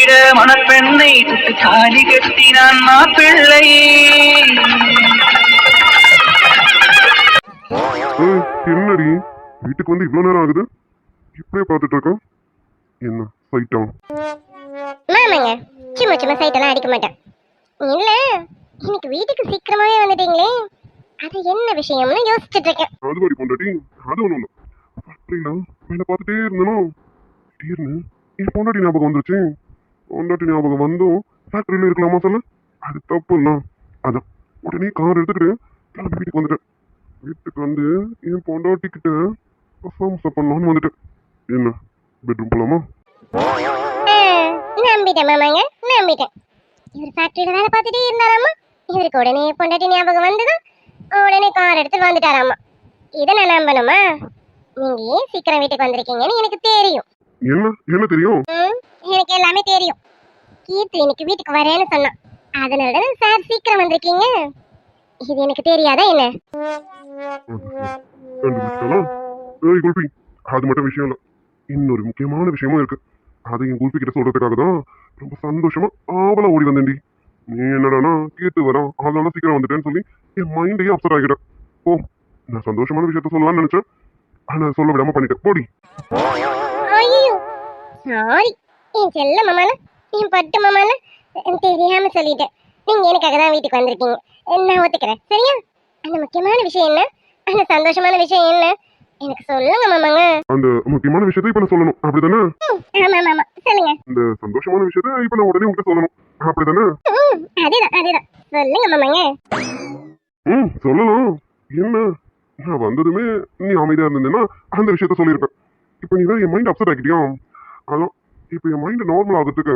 கட்டிட மணப்பெண்ணை சுட்டு தாலி கட்டினான் மாப்பிள்ளை. என்னடி வீட்டுக்கு வந்து இவ்வளவு நேரம் ஆகுது? இப்படியே பார்த்துட்டு இருக்கோம். என்ன சைட்டா? மாமாங்க சும்மா சும்மா சைட்டெல்லாம் அடிக்க மாட்டேன். இல்ல இன்னைக்கு வீட்டுக்கு சீக்கிரமாவே வந்துட்டீங்களே, அது என்ன விஷயம்னு யோசிச்சுட்டு இருக்கேன். அது மாதிரி பொண்டாட்டி, அது ஒண்ணும் இல்ல. அப்படின்னா மேல பார்த்துட்டே இருந்தனும் திடீர்னு என் பொண்டாட்டி ஞாபகம் வந்துருச்சு. பொண்டாட்டி ஞாபகம் வந்தும் ஃபேக்டரியில இருக்கலாமா சொல்ல? அது தப்பு இல்ல. அதான் உடனே கார் எடுத்துக்கிட்டு கிளம்பி வீட்டுக்கு வந்துட்டேன். வீட்டுக்கு வந்து என் பொண்டாட்டி கிட்ட பண்ணலான்னு வந்துட்டேன். என்ன பெட்ரூம் போலாமா? நம்பிட்டேன் மாமாங்க, நம்பிட்டேன். இவர் ஃபேக்டரியில வேலை பார்த்துட்டே இருந்தாராமா, இவருக்கு உடனே பொண்டாட்டி ஞாபகம் வந்ததும் உடனே கார் எடுத்துட்டு வந்துட்டாராமா. இதை நான் நம்பணுமா? நீங்க ஏன் சீக்கிரம் வீட்டுக்கு வந்திருக்கீங்கன்னு எனக்கு தெரியும். என்ன என்ன தெரியும்? எனக்கு எல்லாமே தெரியும். கீர்த்தி இன்னைக்கு வீட்டுக்கு வரேன்னு சொன்னான், அதனால சார் சீக்கிரம் வந்திருக்கீங்க. இது எனக்கு தெரியாதா என்ன? குல்பி, அது மட்டும் விஷயம் இல்ல, இன்னொரு முக்கியமான விஷயமும் இருக்கு. அதை என் குல்பி கிட்ட சொல்றதுக்காக தான் ரொம்ப சந்தோஷமா ஆவலா ஓடி வந்தேன்டி. நீ என்னடானா கேட்டு வரான் அதனால சீக்கிரம் வந்துட்டேன்னு சொல்லி என் மைண்டையே அப்செட் ஆகிட்ட. ஓ, நான் சந்தோஷமான விஷயத்த சொல்லலாம்னு நினைச்சேன், ஆனா சொல்ல விடாம பண்ணிட்டேன். போடி. ஐயோ சாரி என் செல்ல மாமான, என் பட்டு மாமான, தெரியாம சொல்லிட்டேன். நீங்க எனக்காக தான் வீட்டுக்கு வந்திருக்கீங்க, நான் ஒத்துக்கிறேன். சரியா? அந்த முக்கியமான விஷயம் என்ன, அந்த சந்தோஷமான விஷயம் என்ன, எனக்கு சொல்லுங்க மாமாங்க. அந்த முக்கியமான விஷயத்தை இப்ப நான் சொல்லணும், அப்படிதானே? ஆமா மாமா சொல்லுங்க. இந்த சந்தோஷமான விஷயத்தை இப்ப நான் உடனே உங்ககிட்ட சொல்லணும், அப்படிதானே? அதேதான் அதேதான், சொல்லுங்க மாமாங்க. சொல்லலாம். என்ன, நான் வந்ததுமே நீ அமைதியா இருந்தேன்னா அந்த விஷயத்த சொல்லியிருப்பேன். இப்ப நீ வேற என் மைண்ட் அப்செட் ஆக்கிட்டியா? அதான் இப்ப என் மைண்ட் நார்மல் ஆகிறதுக்கு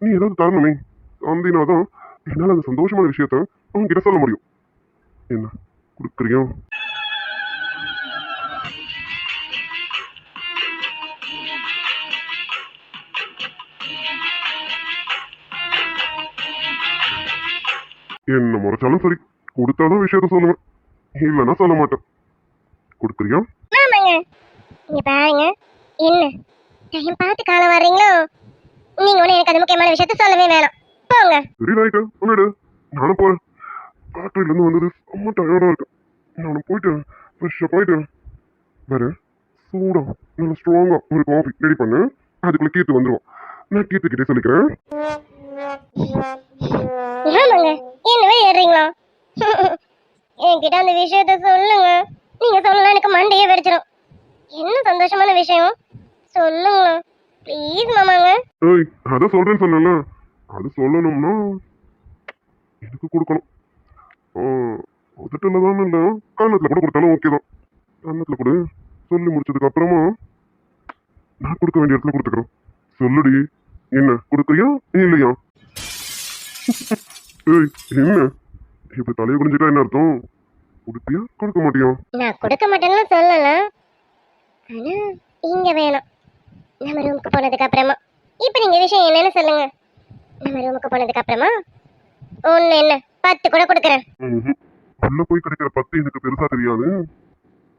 நீ ஏதாவது தரணுமே, வந்தினாதான் என்னால அந்த சந்தோஷமான விஷயத்த உங்ககிட்ட சொல்ல முடியும். என்ன கொடுக்குறியா? என்ன முறைச்சாலும் சரி, கொடுத்தாதான் விஷயத்த சொல்லுவேன், இல்லைன்னா சொல்ல மாட்டேன். கொடுக்குறியா? ஆமாங்க. இங்க பாருங்க, என்ன டைம் பார்த்து காலம் வர்றீங்களோ? நீங்க ஒண்ணு எனக்கு அது முக்கியமான விஷயத்த சொல்லவே வேணாம், போங்க. சரி ரைட்டு, உன்னோட நானும் போறேன். ஃபேக்டரியில இருந்து வந்தது ரொம்ப டயர்டா இருக்கு. நானும் போயிட்டு ஃப்ரெஷ்ஷப் ஆயிட்டு வேற சூடா நல்லா ஸ்ட்ராங்கா ஒரு காஃபி ரெடி பண்ணு. அதுக்குள்ள கீர்த்து வந்துருவோம். நான் கீர்த்து கிட்டே சொல்லிக்கிறேன். ஆமாங்க, என்னவே ஏறீங்களா? என்கிட்ட அந்த விஷயத்த சொல்லுங்க. நீங்க சொல்லலாம் எனக்கு மண்டையே வெடிச்சிடும். என்ன சந்தோஷமான விஷயம் சொல்லுங்க ப்ளீஸ் மாமாங்க. ஏய், அதான் சொல்றேன்னு சொன்னல, அது சொல்லணும்னா எனக்கு கொடுக்கணும். உதட்டில் தான் இல்லை, கன்னத்தில் கூட கொடுத்தாலும் ஓகே தான். கன்னத்தில் கூட சொல்லி முடிச்சதுக்கு அப்புறமா நான் கொடுக்க வேண்டிய இடத்துல கொடுத்துக்கிறேன். சொல்லுடி, என்ன கொடுக்குறியா இல்லையா? ஏய், என்ன இப்படி தலையை குடிஞ்சுட்டா என்ன அர்த்தம்? கொடுப்பியா கொடுக்க மாட்டியா? நான் கொடுக்க மாட்டேன்னு சொல்லலாம், ஆனா இங்க வேணும். நம்ம ரூமுக்கு போனதுக்கு அப்புறமா இப்ப நீங்க விஷயம் என்னன்னு சொல்லுங்க. நம்ம ரூமுக்கு போனதுக்கு அப்புறமா ஒண்ணு என்ன 10 கூட கொடுக்குறேன். உள்ள போய் கிடைக்கிற 10 எனக்கு பெருசா தெரியாது.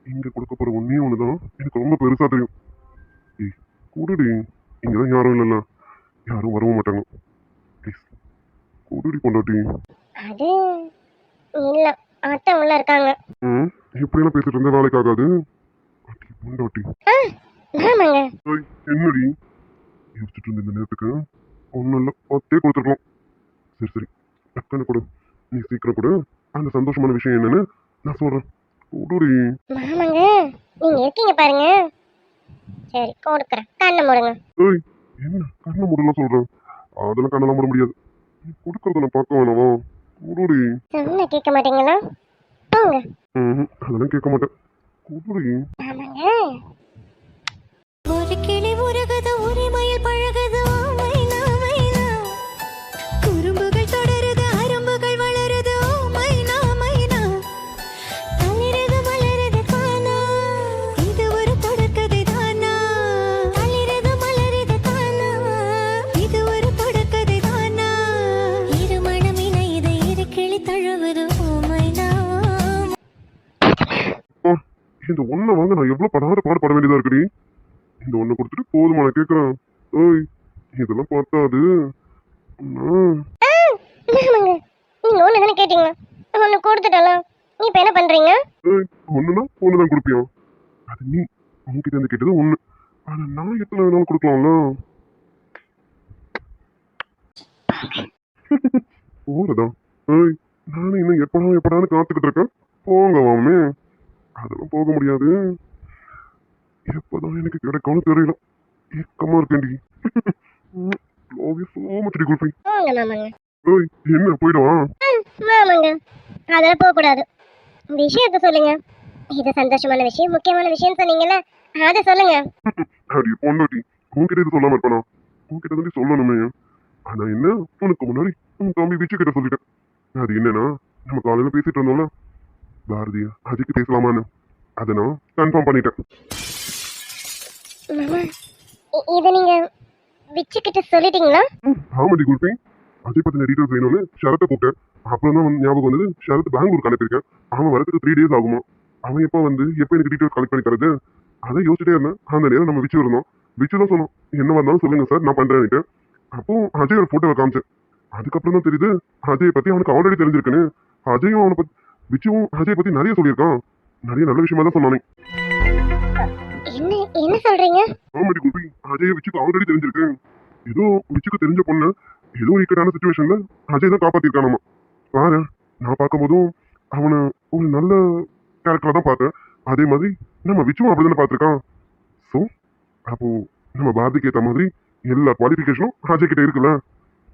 இங்க கொடுக்க போற ஒன்னே ஒண்ணுதான் எனக்கு ரொம்ப பெருசா தெரியும். ஏய் கூடுடி, இங்கதான் யாரும் இல்லைல்ல, யாரும் வரவும் மாட்டாங்க. ப்ளீஸ் கூடுடி பொண்டாட்டி. அது இல்ல, அத்தை உள்ள இருக்காங்க. இப்படியெல்லாம் பேசிட்டு இருந்தா வேலைக்கு ஆகாது. பொண்டாட்டி ஆமாங்க. என்னடி யோசிச்சுட்டு இருந்த இந்த நேரத்துக்கு ஒன்னும் இல்ல, 10 கொடுத்துருக்கலாம். சரி சரி டக்குன்னு கொடு, நீ சீக்கிரம் கொடு. அந்த சந்தோஷமான விஷயம் என்னன்னு நான் சொல்றேன். கொடுடி. மாமாங்க நீங்க இருக்கீங்க பாருங்க. சரி கொடுக்குறேன், கண்ணை மூடுங்க. ஏய், என்ன கண்ணை மூடலாம் சொல்றேன்? அதெல்லாம் கண்ணெல்லாம் மூட முடியாது. நீ கொடுக்கறத நான் பார்க்க வேணாமா? கொடுடி. சொன்ன கேட்க மாட்டீங்களா? போங்க. அதெல்லாம் கேட்க மாட்டேன். கொடுடி. ஆமாங்க. ஒரு கிளி உருகுது, உரிமையில் பழகுது, மைனா மைனா. குறும்புகள் தொடருது, அரும்புகள் வளருது, மைனா மைனா. தளிரது மலரது தானா, இது ஒரு தொடர்கதை தானா. தளிரது மலரது தானா, இது ஒரு தொடர்கதை தானா. இரு மனம் இணையுது, இரு கிளி தழுவுது, மைனா. இந்த ஒன்றை வாங்க நான் எவ்வளவு பாடுபட வேண்டியதா இருக்குடி. இந்த ஒண்ணு கொடுத்துட்டு போதுமான கேட்கறேன். ஏய் இதெல்லாம் பார்த்தாது ஆமாங்க, நீங்க ஒண்ணு தானே கேட்டீங்க, ஒண்ணு கொடுத்துட்டலாம். இப்ப என்ன பண்றீங்க? ஒண்ணுனா ஒண்ணுதான் கொடுப்பியா? அது நீ உன்கிட்ட இருந்து கேட்டது ஒண்ணு, ஆனா நான் எத்தனை வேணாலும் கொடுக்கலாம்ல. போறதா? நானும் இன்னும் எப்படான்னு காத்துக்கிட்டு இருக்கேன். போங்க வாமே. அதெல்லாம் போக முடியாது. எப்பதான் எனக்கு கிடைக்கும்னு தெரியல. ஏக்கமா இருக்கேன்டி. லவ் யூ சோ மச் டி குல்ஃபி. போங்க மாமாங்க. என்ன போயிடுவா? மாமாங்க, அதெல்லாம் போக கூடாது. விஷயத்த சொல்லுங்க. இது சந்தோஷமான விஷயம், முக்கியமான விஷயம் சொன்னீங்கல்ல, அத சொல்லுங்க. அடி பொண்டாட்டி, உன்கிட்ட இது சொல்லாம இருப்பானா? உன்கிட்ட தான் சொல்லணுமே. ஆனா என்ன, உனக்கு முன்னாடி உன் தம்பி விச்சு கிட்ட சொல்லிட்டேன். அது என்னன்னா, நம்ம காலையில பேசிட்டு இருந்தோம்ல, பாரதியா அதுக்கு பேசலாமான்னு, அதை நான் கன்ஃபார்ம் பண்ணிட்டேன். மாமா, இத நீங்க விச்சுக்கிட்ட சொல்லிட்டீங்களா? ஆமாடி குல்பி, அதை பத்தின டீட்டெயில்ஸ் வேணும்னு ஷரத்தை கூப்பிட்டேன். அப்புறம் தான் ஞாபகம் வந்தது, ஷரத் பெங்களூருக்கு அனுப்பியிருக்கேன். அவன் வரதுக்கு 3 days ஆகுமா. அவன் எப்போ எனக்கு டீட்டெயில்ஸ் கலெக்ட் பண்ணி தரது, அதை யோசிச்சுட்டே இருந்தேன். அந்த நேரம் நம்ம விச்சு இருந்தோம். விச்சு தான் சொன்னோம், என்ன வந்தாலும் சொல்லுங்க சார், நான் பண்றேன்ட்டு. அப்போ அஜயோட போட்டோவை காமிச்சேன். அதுக்கப்புறம் தான் தெரியுது அஜயை பத்தி அவனுக்கு ஆல்ரெடி தெரிஞ்சிருக்குன்னு. அஜயும் அவனை பத்தி, விச்சுவும் அஜயை பத்தி நிறைய சொல்லியிருக்கான். நிறைய நல்ல விஷயமா தான் சொன்னானே. என்ன என்ன சொல்றீங்க? ஆமாடி குல்பி, அஜய் விச்சுக்கு ஆல்ரெடி தெரிஞ்சிருக்கு. ஏதோ விச்சுக்கு தெரிஞ்ச பொண்ணு ஏதோ இக்கட்டான சுச்சுவேஷன்ல அஜய் தான் காப்பாத்திருக்கானாமா. பாரு, நான் பார்க்கும்போதும் அவனை ஒரு நல்ல கேரக்டரா தான் பார்த்தேன். அதே மாதிரி நம்ம விச்சுவும் அப்படிதானே பார்த்திருக்கான். ஸோ அப்போ நம்ம பாரதிக்கு ஏற்ற மாதிரி எல்லா குவாலிஃபிகேஷனும் அஜய் கிட்ட இருக்குல்ல.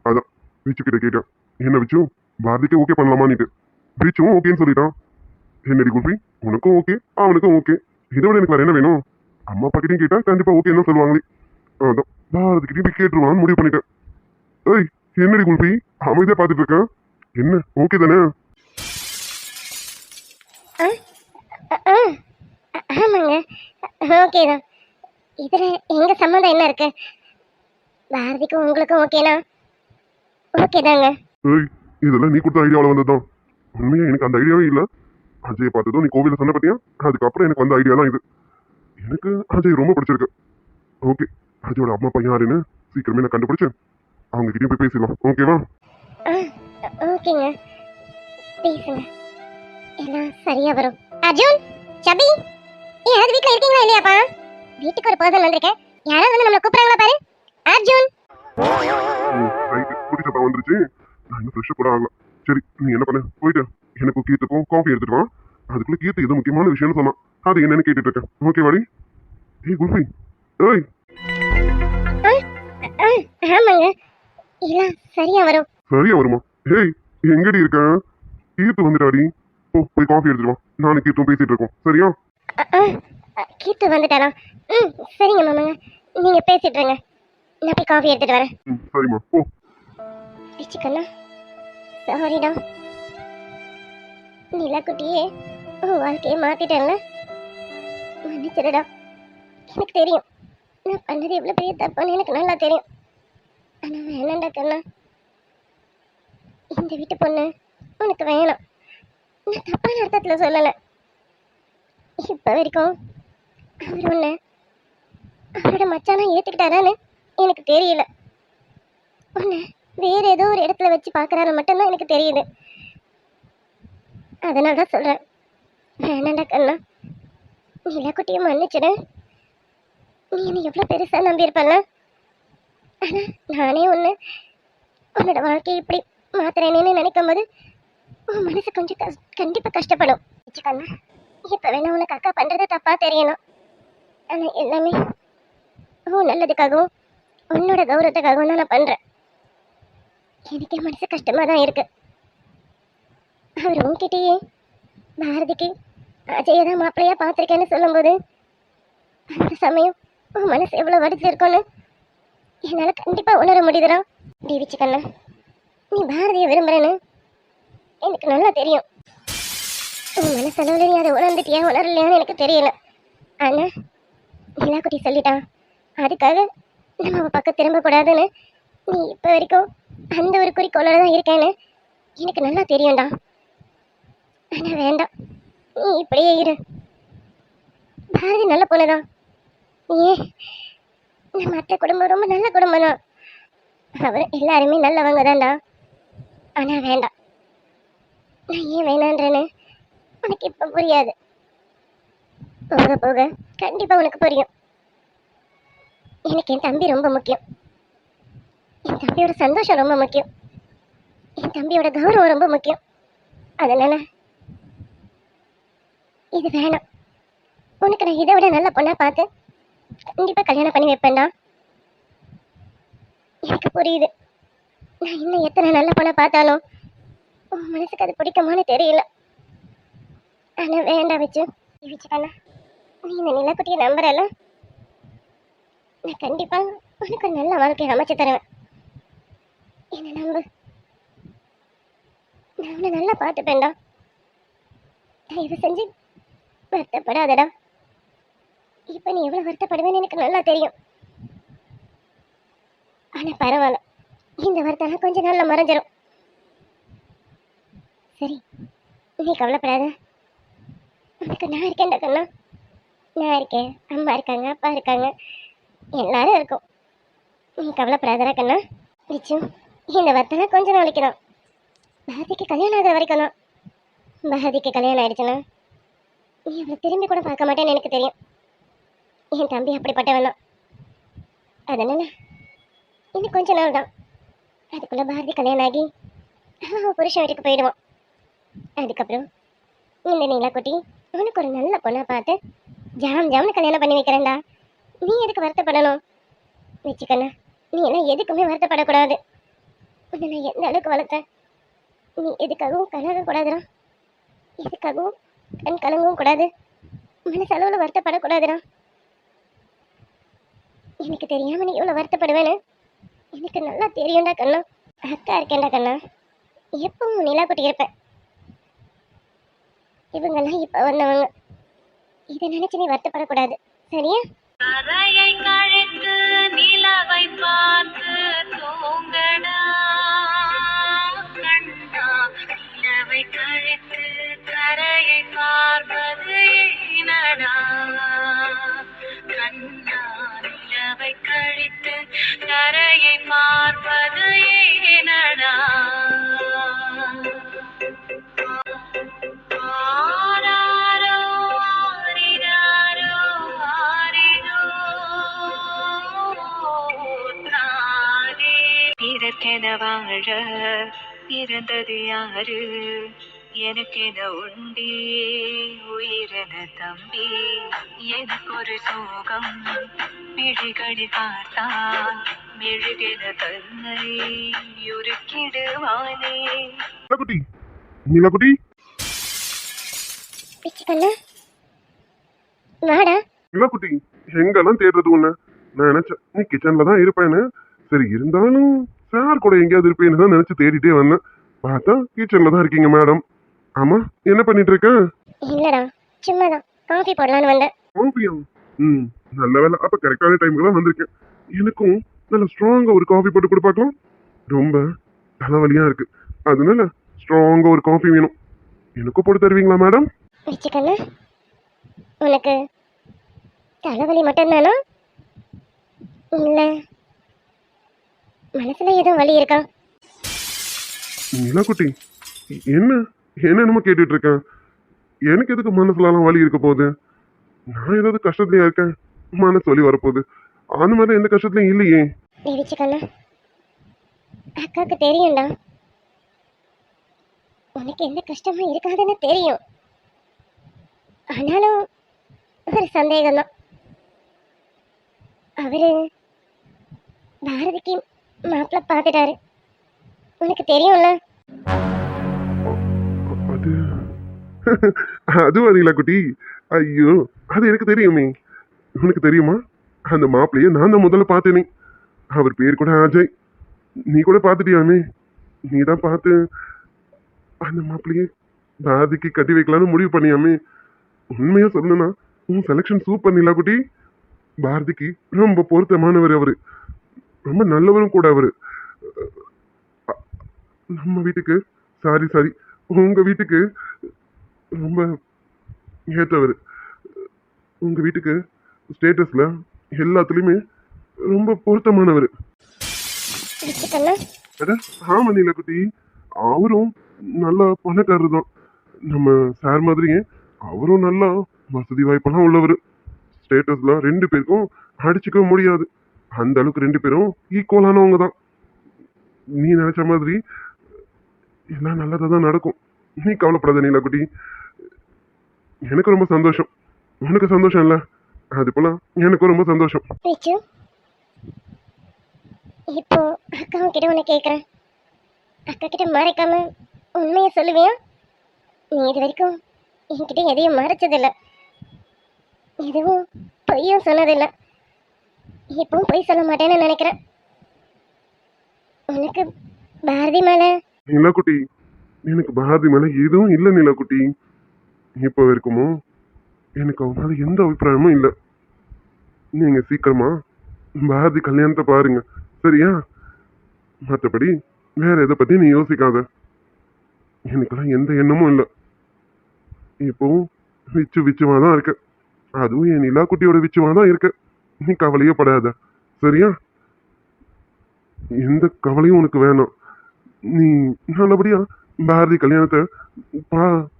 அதான் விச்சு கிட்ட கேட்டேன், என்ன விச்சு பாரதிக்கு ஓகே பண்ணலாமான்னுட்டு. விச்சுவும் ஓகேன்னு சொல்லிட்டான். என்னடி குல்பி, உனக்கும் ஓகே, அவனுக்கும் ஓகே. இதை விட எனக்கு வேற என்ன வேணும்? அம்மா அப்பா கிட்டையும் கேட்டா கண்டிப்பா ஓகேன்னு சொல்லுவாங்களே. அதான் பாரதிக்கிட்டையும் போய் கேட்டுருவான்னு முடிவு பண்ணிட்டேன். ஏய், என்னடி குல்பி அமைதியா பார்த்துட்டு இருக்கேன்? என்ன ஓகே தானே? ஆமாங்க, ஓகே தான். இதுல எங்க சம்மந்தம் என்ன இருக்கு? பாரதிக்கும் உங்களுக்கும் ஓகேனா ஓகே தாங்க. ஏய், இதெல்லாம் நீ கொடுத்த ஐடியாவில் வந்ததுதான். உண்மையா எனக்கு அந்த ஐடியாவே இல்லை. அஜயை பார்த்ததும் நீ கோவில சொன்ன பத்தியா, அதுக்கப்புறம் எனக்கு வந்த ஐடியா தான் இது. எனக்கு அஜய் ரொம்ப பிடிச்சிருக்கு. ஓகே, அஜயோட அம்மா அப்பா யாருன்னு சீக்கிரமே நான் கண்டுபிடிச்சேன். அவங்க கிட்டயும் போய் பேசலாம். ஓகேவா? ஓகேங்க, பேசுங்க, எல்லாம் சரியா வரும். அர்ஜுன், சபி, யாராவது வீட்ல இருக்கீங்களா இல்லையாப்பா? வீட்டுக்கு ஒரு பர்சன் வந்திருக்கேன், யாராவது வந்து நம்மள கூப்பிடுறாங்களா பாரு. அர்ஜுன். ரைட்டு, குட்டி சத்தம் வந்துருச்சு. நான் இன்னும் ஃப்ரெஷ்ஷாக கூட ஆகல. சரி, நீ என்ன பண்ண, போயிட்டு எனக்கு கீர்த்துக்கும் காஃபி எடுத்துட்டு வா. அதுக்குள்ள கீர்த்து ஏதோ முக்கியமான விஷயம்னு சொன்னான், அது என்னன்னு கேட்டுட்டு இருக்கேன். ஓகே வாடி. ஏய் குல்ஃபி, ஏய். ஆமாங்க, எல்லாம் சரியா வரும். சரியா வருமா? ஏய், எங்கடி இருக்க? கீர்த்து வந்துட்டாடி. போய் காஃபி எடுத்துட்டு வா. நானும் கீர்த்தும் பேசிட்டு இருக்கோம். சரியா? கீர்த்து வந்துட்டாரா? சரிங்க மாமாங்க, நீங்க பேசிட்டு இருங்க, நான் போய் காஃபி எடுத்துட்டு வரேன். சரிம்மா, போ. பிச்சுக்கண்ணா, சாரிடா. நிலா குட்டியே, உன் வாழ்க்கையை மாத்திட்டேன்ல, மன்னிச்சிருடா. எனக்கு தெரியும் நான் பண்ணது எவ்வளவு பெரிய தப்புன்னு எனக்கு நல்லா தெரியும். ஆனா வேணாண்டா கண்ணா, இந்த வீட்டு பொண்ணு உனக்கு வேணாம். நான் தப்பான அர்த்தத்துல சொல்லலை. இப்ப வரைக்கும் அவர் உன்னை அவரோட மச்சானா ஏத்துக்கிட்டாரான்னு எனக்கு தெரியல. உன்னை வேற ஏதோ ஒரு இடத்துல வச்சு பாக்குறாரு மட்டும்தான் எனக்கு தெரியுது. அதனாலதான் சொல்றேன், வேணாண்டா கண்ணா, நிலா குட்டியை மன்னிச்சிடு. நீ என்ன எவ்வளவு பெருசா நம்பியிருப்பல. ஆனா நானே உன்னோட வாழ்க்கையை இப்படி மாத்துறேனேன்னு நினைக்கும் போது உன் மனசு கொஞ்சம் கண்டிப்பா கஷ்டப்படும். கண்ணா, இப்ப வேணா உனக்கு அக்கா பண்றது தப்பா தெரியணும். ஆனா எல்லாமே உன் நல்லதுக்காகவும் உன்னோட கௌரவத்துக்காகவும் தான் நான் பண்றேன். எனக்கே மனசு கஷ்டமா தான் இருக்கு. அவர் உன்கிட்டயே பாரதிக்கு அஜயை தான் மாப்பிள்ளையா பார்த்துருக்கேன்னு சொல்லும்போது அந்த சமயம் உன் மனசு எவ்வளோ வடிச்சிருக்கோன்னு என்னால் கண்டிப்பாக உணர முடியுதுடா. டிவிச்சு கண்ணா, நீ பாரதியை விரும்புறேன்னு எனக்கு நல்லா தெரியும். உன் மனசளவில் நீ அதை உணர்ந்துட்டியா உணரலையான்னு எனக்கு தெரியல. ஆனால் நிலாக்குட்டி சொல்லிட்டான், அதுக்காக நம்ம அவள் பக்கம் திரும்பக்கூடாதுன்னு. நீ இப்போ வரைக்கும் அந்த ஒரு குறிக்கோளோட தான் இருக்கேன்னு எனக்கு நல்லா தெரியும்டா. ஆனால் வேண்டாம், நீ இப்படியே இரு. பாரதி நல்ல பொண்ணுதான். ஏன் நம்ம அத்தை குடும்பம் ரொம்ப நல்ல குடும்பம் தான். அவர் எல்லாருமே நல்லவங்க தான்டா. ஆனா வேண்டாம். நான் ஏன் வேணான்றேன்னு உனக்கு இப்ப புரியாது. போக போக கண்டிப்பா உனக்கு புரியும். எனக்கு என் தம்பி ரொம்ப முக்கியம். என் தம்பியோட சந்தோஷம் ரொம்ப முக்கியம். என் தம்பியோட கௌரவம் ரொம்ப முக்கியம். அதனால இது வேணாம். உனக்கு நான் இதை விட நல்ல பொண்ணா பார்த்து கண்டிப்பா கல்யாணம் பண்ணி வைப்பேன்டா. எனக்கு புரியுது. நான் இன்னும் எத்தனை நல்ல பொண்ணை பார்த்தாலும் உன் மனசுக்கு அது பிடிக்குமான்னு தெரியல. ஆனா வேண்டாம் வச்சுக்கண்ணா. நீ இந்த நிலக்குட்டியை நம்புறல, நான் கண்டிப்பா உனக்கு ஒரு நல்ல வாழ்க்கையை அமைச்சு தருவேன். என்ன நம்பு. நான் உன்னை நல்லா பார்த்துப்பேன்டா. தயவு செஞ்சு வருத்தப்படாதடா. இப்ப நீ எவ்வளவு வருத்தப்படுவேன்னு எனக்கு நல்லா தெரியும். ஆனா பரவாயில்ல, இந்த வருத்தம் கொஞ்ச நாள்ல மறைஞ்சிரும். சரி, நீ கவலைப்படாத. உனக்கு நான் இருக்கேன்டா கண்ணா. நான் இருக்கேன், அம்மா இருக்காங்க, அப்பா இருக்காங்க, எல்லாரும் இருக்கும். நீ கவலைப்படாதடா கண்ணா. பிரிச்சு இந்த வருத்தம் கொஞ்ச நாளைக்கு தான். பாரதிக்கு கல்யாணம் ஆகிற வரைக்கும் தான். பாரதிக்கு கல்யாணம் ஆயிடுச்சுன்னா நீ அவளை திரும்பி கூட பார்க்க மாட்டேன்னு எனக்கு தெரியும். என் தம்பி அப்படிப்பட்டவன் தான். அதனால இன்னும் கொஞ்ச நாள் தான். அதுக்குள்ள பாரதி கல்யாணம் ஆகி அவன் புருஷன் வீட்டுக்கு போயிடுவான். அதுக்கப்புறம் இந்த நீலாக்குட்டி உனக்கு ஒரு நல்ல பொண்ணை பார்த்து ஜாம்னு கல்யாணம் பண்ணி வைக்கிறேன்டா. நீ எதுக்கு வருத்தப்படணும்? வச்சுக்கண்ணா, நீ எல்லாம் எதுக்குமே வருத்தப்படக்கூடாது. உன்னை நான் எந்த அளவுக்கு வளர்த்தேன். நீ எதுக்காகவும் கலங்கக்கூடாதுடா. எதுக்காகவும் கண் கலங்கவும் கூடாது. மனசளவில் வருத்தப்படக்கூடாதுடா. எனக்கு தெரியாம நீ இவ்வளோ வருத்தப்படுவேன்னு எனக்கு நல்லா தெரியும்டா கண்ணா. அக்கா இருக்கேன்டா கண்ணா. எப்பவும் நிலாக்குட்டி இருப்பேன். இவங்கெல்லாம் இப்ப வந்தவங்க. இதை நினைச்சு நீ வருத்தப்படக்கூடாது, சரியா? கரையை கழித்து நிலவை பார்த்து தூங்கடா கண்ணா. நிலவை கழித்து கரையை பார்ப்பது ஏனடா கண்ணா. நிலவை கழித்து கரையை பார்ப்பது ஏனடா. பிறர்க்கென வாழ பிறந்தது யாரு? எனக்கென உண்டே உயிரென தம்பி. எனக்கு ஒரு சோகம் விழிகளில் பார்த்தான் மெழுகென தன்னை உருக்கிடுவானே. நிலக்குட்டி, நிலக்குட்டி, பிச்சுக்கண்ணா வாடா. நிலக்குட்டி, எங்கெல்லாம் தேடுறது உன்ன? நான் நினைச்சேன் நீ கிச்சன்ல தான் இருப்பேன்னு. சரி, இருந்தாலும் சார் கூட எங்கேயாவது இருப்பேன்னு தான் நினைச்சு தேடிட்டே வந்தேன். பார்த்தா கிச்சன்ல தான் இருக்கீங்க மேடம். ஆமா, என்ன பண்ணிட்டு இருக்க? இல்லடா, சும்மாதான் காஃபி போடலான்னு வந்தேன். காஃபியா? நல்ல வேலை, அப்ப கரெக்டான டைமுக்கு தான் வந்திருக்கேன். எனக்கும் நல்ல ஸ்ட்ராங்கா ஒரு காஃபி போட்டு கொடு பார்க்கலாம். ரொம்ப தலைவலியா இருக்கு, அதனால ஸ்ட்ராங்கா ஒரு காஃபி வேணும். எனக்கும் போட்டு தருவீங்களா மேடம்? பிச்சுக்கண்ணா, உனக்கு தலைவலி மட்டும்தானா? இல்ல மனசுல எதுவும் வலி இருக்கா? நிலக்குட்டி, என்ன என்னென்னமோ கேட்டுட்டு இருக்கேன். எனக்கு எதுக்கு மனசுலாம் வலி இருக்க போகுது? நான் ஏதாவது கஷ்டத்துலயா இருக்கேன்? மனசு வலி வரப்போகுது? அந்த மாதிரி எந்த கஷ்டத்துலயும் இல்லையே. பிச்சுக்கண்ணா, அக்காவுக்கு தெரியும்டா உனக்கு எந்த கஷ்டமும் இருக்காதுன்னு தெரியும். ஆனாலும் ஒரு சந்தேகம்தான். அவரு பாரதிக்கு மாப்பிள்ள பார்த்துட்டாரு, உனக்கு தெரியும்ல? அது அதுவா நிலக்குட்டி? ஐயோ, அது எனக்கு தெரியுமே. உனக்கு தெரியுமா? அந்த மாப்பிள்ளைய நான் தான் முதல்ல பார்த்தேனே. அவர் பேர் கூட அஜய். நீ கூட பார்த்துட்டியாமே. நீ தான் பார்த்து அந்த மாப்பிள்ளைய பாரதிக்கு கட்டி வைக்கலான்னு முடிவு பண்ணியாமே. உண்மையா சொல்லணும்னா உன் செலெக்ஷன் சூப்பர் நிலாக்குட்டி. பாரதிக்கு ரொம்ப பொருத்தமானவர் அவரு, ரொம்ப நல்லவரும் கூட அவரு. நம்ம வீட்டுக்கு சாரி உங்க வீட்டுக்கு ரொம்ப ஏற்றவர். உங்க வீட்டுக்கு ஸ்டேட்டஸ்ல எல்லாத்துலயுமே ரொம்ப பொருத்தமானவர். விச்சு கண்ணா அட ஆமா நீலக்குட்டி, அவரும் நல்ல பணக்காரர் தான். நம்ம சார் மாதிரியே அவரும் நல்லா வசதி வாய்ப்பெல்லாம் உள்ளவர். ஸ்டேட்டஸ்ல 2 பேருக்கும் அடிச்சுக்க முடியாது. அந்த அளவுக்கு 2 பேரும் ஈக்குவலானவங்க தான். நீ நினைச்ச மாதிரி எல்லாம் நல்லதா தான் நடக்கும். நீ கவலைப்படாத நீலக்குட்டி. எனக்கு ரொம்ப சந்தோஷம். உனக்கு சந்தோஷம் இல்ல, அது போல எனக்கும் ரொம்ப சந்தோஷம். விச்சு இப்போ அக்கா கிட்ட உன்னை கேட்குறேன். அக்கா கிட்ட மறைக்காம உண்மையை சொல்லுவியா? நீ இது வரைக்கும் என்கிட்ட எதையும் மறைச்சதில்லை, எதுவும் பொய்யும் சொன்னதில்லை. இப்பவும் பொய் சொல்ல மாட்டேன்னு நினைக்கிறேன். உனக்கு பாரதி மேல நிலக்குட்டி, எனக்கு பாரதி மேல எதுவும் இல்லை நிலக்குட்டி. இப்போ வரைக்குமோ எனக்கு அவன் மேல எந்த அபிப்பிராயமும் இல்லை. நீங்க சீக்கிரமா பாரதி கல்யாணத்தை பாருங்க, சரியா? மற்றபடி வேற எதை பத்தி நீ யோசிக்காத. எனக்கெல்லாம் எந்த எண்ணமும் இல்லை. இப்போவும் விச்சுவா தான் இருக்க. அதுவும் என் நிலாக்குட்டியோட விச்சுவா தான் இருக்க. நீ கவலையே படாத, சரியா? எந்த கவலையும் உனக்கு வேணாம். நீ நல்லபடியா பாரதி கல்யாணத்தை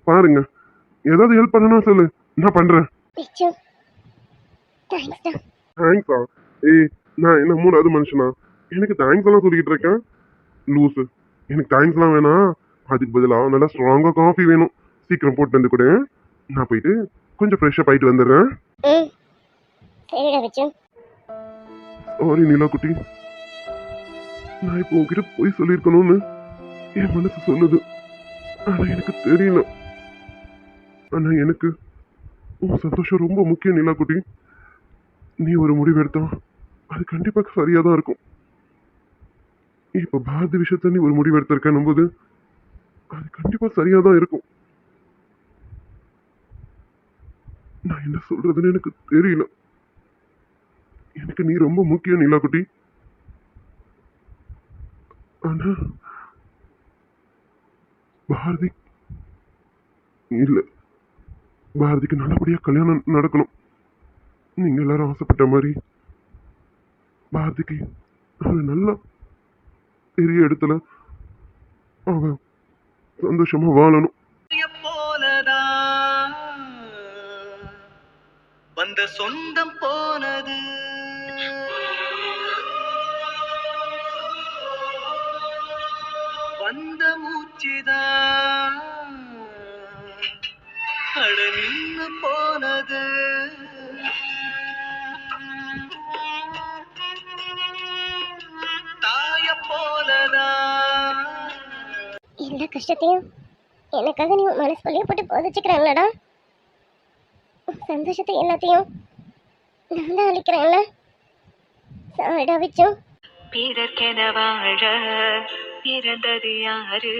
பாருங்க. ஏதாவது ஹெல்ப் பண்ணணும் சொல்லு, நான் பண்றேன். விச்சு தேங்க்ஸ்டா. தேங்க்ஸா? ஏய், நான் என்ன 3வது மனுஷனா எனக்கு தேங்க்ஸ் எல்லாம் சொல்லிக்கிட்டு இருக்கேன்? லூசு, எனக்கு தேங்க்ஸ் எல்லாம் வேணாம். அதுக்கு பதிலாக நல்லா ஸ்ட்ராங்கா காஃபி வேணும். சீக்கிரம் போட்டு வந்து கூட நான் போயிட்டு கொஞ்சம் ஃப்ரெஷ்ஷாக ஆயிட்டு வந்துடுறேன். ம் சரிடா விச்சு. சாரி நிலாக்குட்டி, நான் இப்போ உங்ககிட்ட போய் சொல்லியிருக்கணும்னு என் மனசு சொல்லுது. ஆனா எனக்கு தெரியல. ஆனா எனக்கு உன் சந்தோஷம் ரொம்ப முக்கியம் நிலாக்குட்டி. நீ ஒரு முடிவு எடுத்தா அது கண்டிப்பா சரியா தான் இருக்கும். இப்ப பாரதி விஷயத்த நீ ஒரு முடிவு எடுத்திருக்கணும் போது அது கண்டிப்பா சரியா தான் இருக்கும். நான் என்ன சொல்றதுன்னு எனக்கு தெரியல. எனக்கு நீ ரொம்ப முக்கியம் நிலாக்குட்டி. ஆனா பாரதி இல்ல, பாரதிக்கு நல்லபடியா கல்யாணம் நடக்கணும். நீங்க எல்லாரும் ஆசைப்பட்ட மாதிரி பாரதிக்கு ஒரு நல்ல பெரிய இடத்துல அவ சந்தோஷமா வாழணும். போலதான் வந்த சொந்தம் போனது. வந்த மூச்சுதான் அட நின்னு போனது. தாய போலதான் எல்லா கஷ்டத்தையும் எனக்காக நீ உன் மனசுக்குள்ளேயே போட்டு புதைச்சிக்கிறேன்லடா. சந்தோஷத்தை எல்லாத்தையும் நான் தான் அளிக்கிறேன்ல. சாரிடா விச்சு. பிறர்க்கென வாழ பிறந்தது யாரு?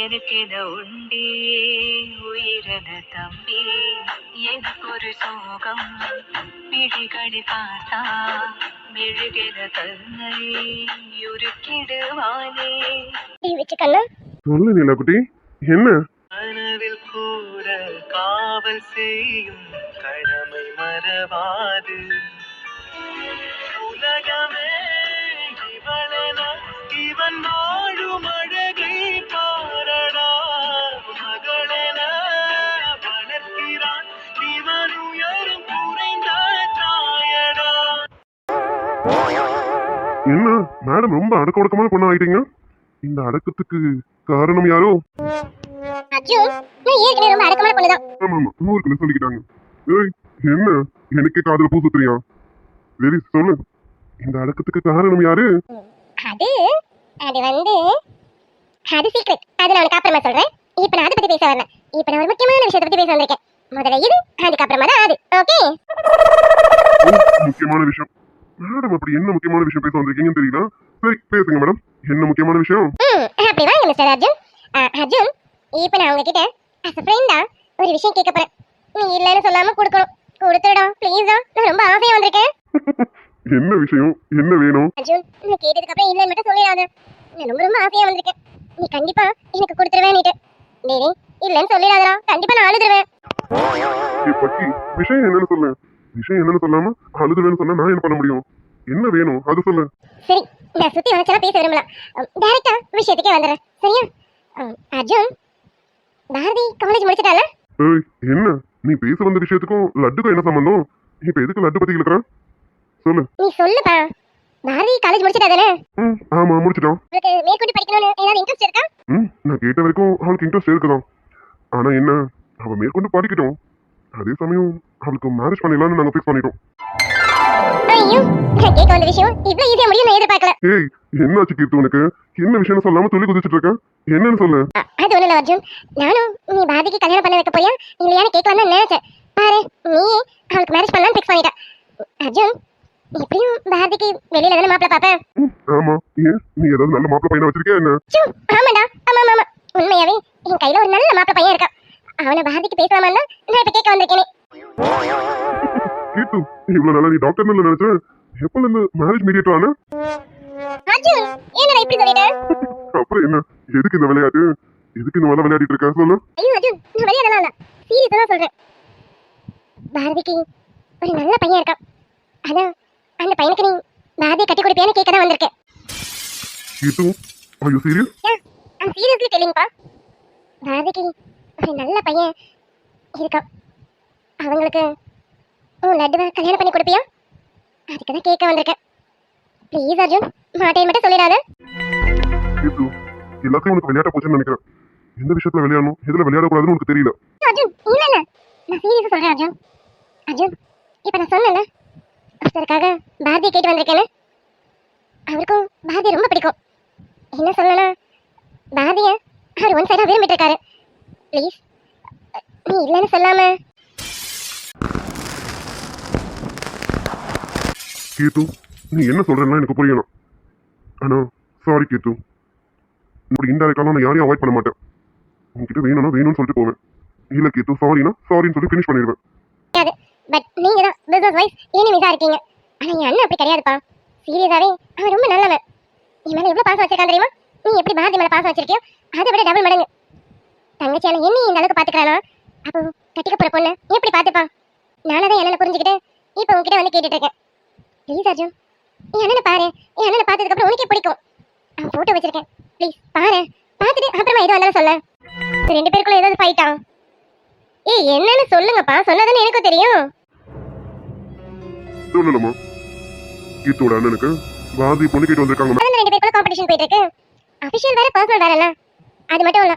எனக்கென உண்டே உயிரென தம்பி. எனக்கு ஒரு சோகம் விழிகளில் பார்த்தா மெழுகென தன்னை உருக்கிடுவானே. விச்சு கண்ணா சொல்லு நிலாக்குட்டி, என்ன? கனவில் கூட காவல் செய்யும் கடமை மறவாது. உலகமே இவளென இவன் வாழும் அழகை பாரடா. மகளென வளர்க்கிறான் இவன் உயரும் குறைந்த தாயடா. என்ன மேடம் ரொம்ப அடக்க ஒடுக்கமான பொண்ணா ஆயிட்டீங்க? இந்த அடக்கத்துக்கு காரணம் யாரோ? அர்ஜுன், நான் ஏற்கனவே ரொம்ப அடக்கமான பொண்ணுதான். ஆமா ஆமா, ஊருக்குள்ள சொல்லிக்கிட்டாங்க. ஏய், என்ன எனக்கே காதுல பூ சுத்துறியா? சரி சொல்லு, இந்த அடக்கத்துக்கு காரணம் யாரு? அது அது வந்து அது சீக்ரெட். அது நான் உனக்கு அப்புறமா சொல்றேன். இப்போ நான் அதை பத்தி பேச வரல. இப்போ நான் ஒரு முக்கியமான விஷயத்தை பத்தி பேச வந்திருக்கேன். முதல்ல இது, அதுக்கப்புறமா தான் அது. ஓகே? முக்கியமான விஷயம்? மேடம் அப்படி என்ன முக்கியமான விஷயம் பேச வந்திருக்கீங்கன்னு தெரியல. சரி பேசுங்க மேடம், என்ன முக்கியமான விஷயம்? அப்படி வாங்க மிஸ்டர் அர்ஜுன். அர்ஜுன், இப்போ நான் உங்ககிட்ட as a friend ஒரு விஷயம் கேட்க போறேன். நீ இல்லைன்னு சொல்லாம கொடுக்கணும். கொடுத்துடா ப்ளீஸ்டா, நான் ரொம்ப ஆசையா வந்திருக்கேன். என்ன விஷயம், என்ன வேணும்? அர்ஜுன், நீ கேட்டதுக்கு அப்புறம் இல்லைன்னு மட்டும் சொல்லிடாத. நான் ரொம்ப ரொம்ப ஆசையா வந்திருக்கேன். நீ கண்டிப்பா எனக்கு கொடுத்துருவேன்னுட்டு. டேய் இல்லைன்னு சொல்லிடாதடா, கண்டிப்பா நான் அழுதுருவேன். பக்கி, விஷயம் என்னன்னு சொல்லு. விஷயம் என்னன்னு சொல்லாம அழுதுன்னு சொன்னா நான் என்ன பண்ண முடியும்? என்ன வேணும் அது சொல்லு. சரி, நான் சுத்தி வளைச்செல்லாம் பேச விரும்பல. டைரக்டா விஷயத்துக்கே வந்துடுறேன். சரியா? அர்ஜுன், பாரதி காலேஜ் முடிச்சிட்டால? ஏய் என்ன நீ பேச வந்த விஷயத்துக்கும் லட்டுக்கும் என்ன சம்பந்தம்? இப்ப எதுக்கு லட்டு பத்தி கேக்குற? சொல்லு. நீ சொல்லுப்பா. பாரதி காலேஜ் முடிச்சிட்டா தானே? ஆமா முடிச்சிட்டான். உங்களுக்கு மேற்கொண்டு படிக்கணும்னு ஏதாவது இன்ட்ரெஸ்ட் இருக்கா? நான் கேட்ட வரைக்கும் அவளுக்கு இன்ட்ரெஸ்ட் இருக்குதான். ஆனா என்ன, அவ மேற்கொண்டு படிக்கட்டும். அதே சமயம் அவளுக்கு மேரேஜ் பண்ணிடலாம்னு நாங்க ஃபிக்ஸ் பண்ணிட்டோம். ஐயோ, நான் கேட்க வந்த விஷயம் இவ்வளவு ஈஸியா முடியும் நான் எதிர்பார்க்கல. ஏய் என்னாச்சு கீர்த்து உனக்கு? என்ன விஷயம் சொல்லாம சொல்லி குதிச்சிட்டு இருக்க? என்னன்னு சொல்லு. அது ஒண்ணு இல்ல அர்ஜுன், நானும் நீ பாரதிக்கு கல்யாணம் பண்ண வைக்க போறியா இல்லையான்னு கேட்க வந்தேன் நினைச்சேன். பாரு, நீ அவளுக்கு மேரேஜ் பண்ணலாம்னு ஃபிக்ஸ் பண்ணிட்ட. அர்ஜுன், எப்படியும் பாரதிக்கு வெளியில தானே மாப்பிள்ள பாப்பேன். ஆமா, ஏன் நீ ஏதாவது நல்ல மாப்பிள்ள பையனை வச்சிருக்கியா என்ன? ஆமாடா, ஆமா ஆமா, உண்மையாவே என் கையில ஒரு நல்ல மாப்பிள்ள பையன் இருக்கான். அவனை பாரதிக்கு பேசலாமா நான் இப்ப கேட்க வந்திருக்கேனே. கீர்த்து, இவ்வளவு நாளா நீ டாக்டர் நினைச்சேன். எப்பல இருந்து மேரேஜ் மீடியேட்டர் ஆன? அர்ஜுன், என்னடா இப்படி சொல்லிட்ட? அப்புறம் என்ன, எதுக்கு இந்த விளையாட்டு? எதுக்கு இந்த வேலை விளையாடிட்டு இருக்க சொல்லு. ஐயோ அர்ஜுன், நான் விளையாடலாம் இல்ல, சீரியஸா தான் சொல்றேன். பாரதிக்கு ஒரு நல்ல பையன் இருக்கான். அதான் அந்த பையனுக்கு நீ பாரதியை கட்டி கொடுப்பியான்னு கேட்க தான் வந்திருக்கேன். கீர்த்து, are you serious? I'm seriously telling பா. பாரதிக்கு ஒரு நல்ல பையன் இருக்கான். அவங்களுக்கு உன் லட்டுவை கல்யாணம் பண்ணி கொடுப்பியா? அதுக்கு தான் கேட்க வந்திருக்கேன். ப்ளீஸ் அர்ஜுன், மாட்டேன்னு மட்டும் சொல்லிடாத. கீர்த்து, எல்லாத்தையும் உனக்கு விளையாட்ட போச்சுன்னு நினைக்கிறேன். எந்த விஷயத்துல விளையாடணும் எதுல விளையாடக்கூடாதுன்னு உனக்கு தெரியல. அர்ஜுன், இல்ல இல்ல, நான் சீரியஸா சொல்றேன் அர்ஜுன். அர்ஜுன், இப்ப நான் சொன்னேன்ல, ஒருத்தருக்காக பாரதியை கேட்டு வந்திருக்கேன்னு. அவருக்கும் பாரதியை ரொம்ப பிடிக்கும். என்ன சொல்லலாம், பாரதியை அவர் ஒன் சைடா விரும்பிட்டு இருக்காரு. ப்ளீஸ் நீ இல்லைன்னு சொல்லாம. கீர்த்து, நீ என்ன சொல்றேன்னா எனக்கு புரியணும். ஆனா சாரி கீர்த்து, இப்படி இன்டைரக்டாலாம் நான் யாரையும் அவாய்ட் பண்ண மாட்டேன். உன்கிட்ட வேணும்னா வேணும்னு சொல்லிட்டு போவேன். இல்ல கீர்த்து சாரினா சாரின்னு சொல்லி ஃபினிஷ் பண்ணிடுவேன். பட் நீங்க தான் பிசினஸ் வைஸ் எனிமிஸா இருக்கீங்க. ஆனா என் அண்ணன் அப்படி கிடையாதுப்பா. சீரியஸாவே அவன் ரொம்ப நல்லவன். நீ மேல எவ்வளவு பாசம் வச்சிருக்கான் தெரியுமா? நீ எப்படி பாரதி மேல பாசம் வச்சிருக்கியோ அதை விட டபுள் மடங்கு. தங்கச்சியான என்ன இந்த அளவுக்கு பாத்துக்கிறானா, அப்போ கட்டிக்க போற பொண்ணு எப்படி பாத்துப்பான்? நானதான் என்னன்னு புரிஞ்சுக்கிட்டு இப்ப உங்ககிட்ட வந்து கேட்டுட்டு இருக்கேன். ப்ளீஸ் அர்ஜுன், என் அண்ணனை பாரு. என் அண்ணனை பார்த்ததுக்கு அப்புறம் உனக்கே பிடிக்கும். அவன் போட்டோ வச்சிருக்கேன், ப்ளீஸ் பாரு. பார்த்துட்டு அப்புறமா எது வந்தாலும் சொல்ல. ரெண்டு பேருக்குள்ள ஏதாவது ஃபைட்டா? ஏய் என்னன்னு சொல்லுங்கப்பா, சொன்னதானே எனக்கும் தெரியும். சொல்லலாமா? கீர்த்தோட அண்ணனுக்கு பாரதி பொண்ணு கேட்டு வந்திருக்காங்க. ரெண்டு பேருக்குள்ள காம்படிஷன் போயிட்டு இருக்கு. அபிஷியல் வேற பர்சனல் வேறல. அது மட்டும் இல்ல,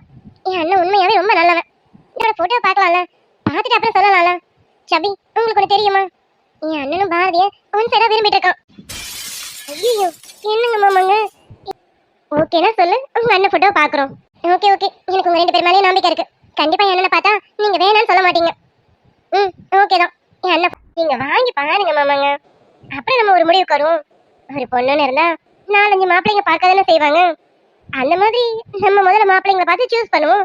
என் அண்ணன் உண்மையாவே ரொம்ப நல்லவன். என்னோட போட்டோ பார்க்கலாம்ல, பார்த்துட்டு அப்புறம் சொல்லலாம்ல. சபி, உங்களுக்கு ஒன்று தெரியுமா? என் அண்ணனும் பாரதியை ஒன் சைடா விரும்பிட்டு இருக்கான். ஐயோ என்னங்க மாமாங்க. ஓகேனா சொல்லு, உங்க அண்ணன் போட்டோ பாக்குறோம். ஓகே ஓகே, எனக்கு உங்க ரெண்டு பேர் மேலேயும் நம்பிக்கை இருக்கு. கண்டிப்பா என் அண்ணனை பார்த்தா நீங்க வேணாம்னு சொல்ல மாட்டீங்க. ஓகே தான். என் அண்ணன் நீங்க வாங்கி பாருங்க மாமாங்க, அப்புறம் நம்ம ஒரு முடிவுக்கு வருவோம். ஒரு பொண்ணுன்னு இருந்தா 4-5 மாப்பிள்ளைங்க பார்க்க தானே செய்வாங்க. அந்த மாதிரி நம்ம முதல்ல மாப்பிள்ளைங்களை பார்த்து சூஸ் பண்ணுவோம்.